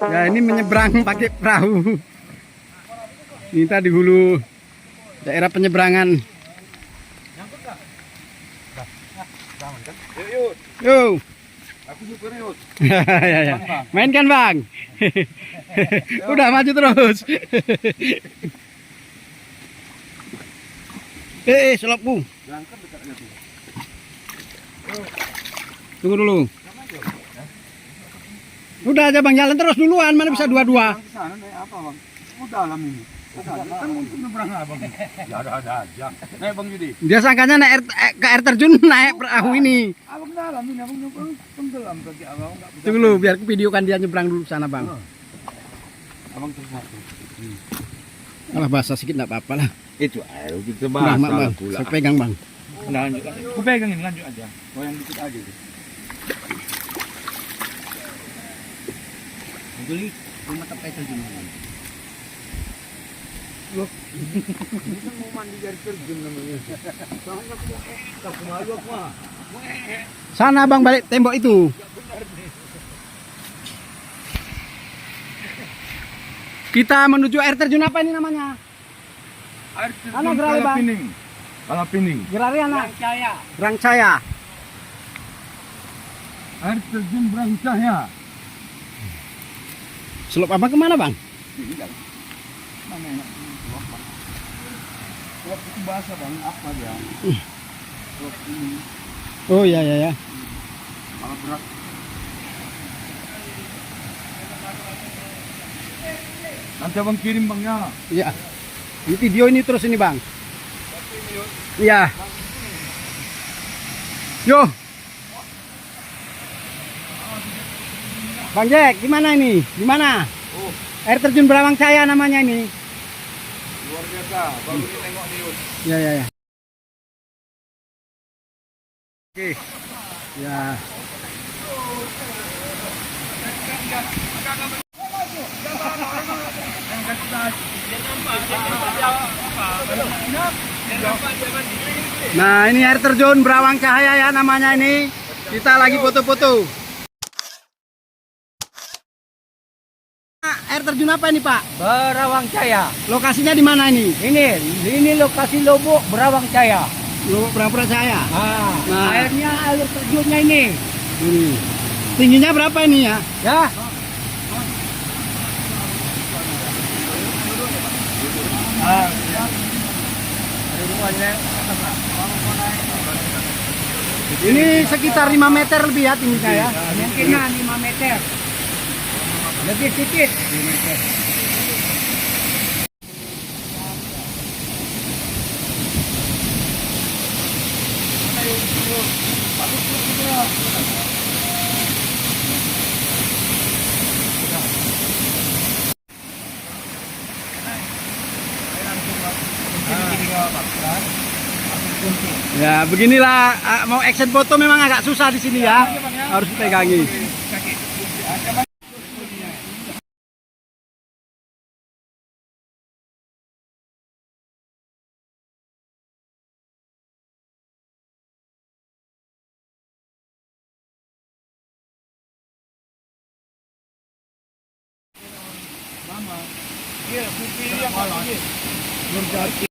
Ya, ini menyeberang pakai perahu. Ini tadi hulu daerah penyeberangan. Yo. Aku super yuk. Ya, ya. Mainkan bang. Udah maju terus. Selopku. Tunggu dulu. Udah aja bang, jalan terus duluan, mana bisa dua-dua. Sana naik apa bang? Oh dalam ini. Kan untuk nyebrang abang. Ya ada aja. Naik bang Yudi. Dia sangkanya naik ke air terjun naik perahu ini. Abang dalam ini, abang nyebrang tenggelam kaki abang. Tunggu dulu, biar aku videokan dia nyebrang dulu sana bang. Abang terus masuk. Alah basah sedikit nggak apa-apa lah. Itu air kita Nah, bahas bang, saya pegang bang. Lanjut. Aku pegangin lanjut aja. Goyang dikit aja tuh. Beli rumah tempat terjun. Loh, ini kan mau mandi dari terjun namanya. Soalnya aku malu aku mah. Sana bang, balik tembok itu. Kita menuju air terjun apa ini namanya? Air terjun Ana gerari, Bang. Kalapining. Kalapining. Gerari anak. Rancaya. Rancaya. Air terjun Brancaya. Selop apa kemana bang? Mana enak? Selop itu bahasa bang, apa dia? Selop ini. Oh ya ya ya. Kalau berat. Nanti abang kirim bang ya. Iya. Ini video ini terus ini bang. Iya. Yo. Bang Jack, gimana ini? Gimana? Oh, Air terjun Brancaya namanya ini. luar biasa. Baru ini tengok news. Ya ya ya. Oke. Ya. Nah, ini air terjun Brancaya ya namanya ini. Kita lagi foto-foto. Air terjun apa ini, Pak? Brancaya. Lokasinya di mana ini? Ini lokasi Lubuk Brancaya. Lubuk Brancaya. Nah. Airnya air terjunnya ini. Ini. Tingginya berapa ini ya? Ya. Ini sekitar 5 meter lebih ya tingginya ya. Mungkin 5 meter. Lebih sedikit. 5 meter. Ya beginilah mau action foto memang agak susah di sini ya, harus dipegangi. Iya, putih yang mana? Nurjati.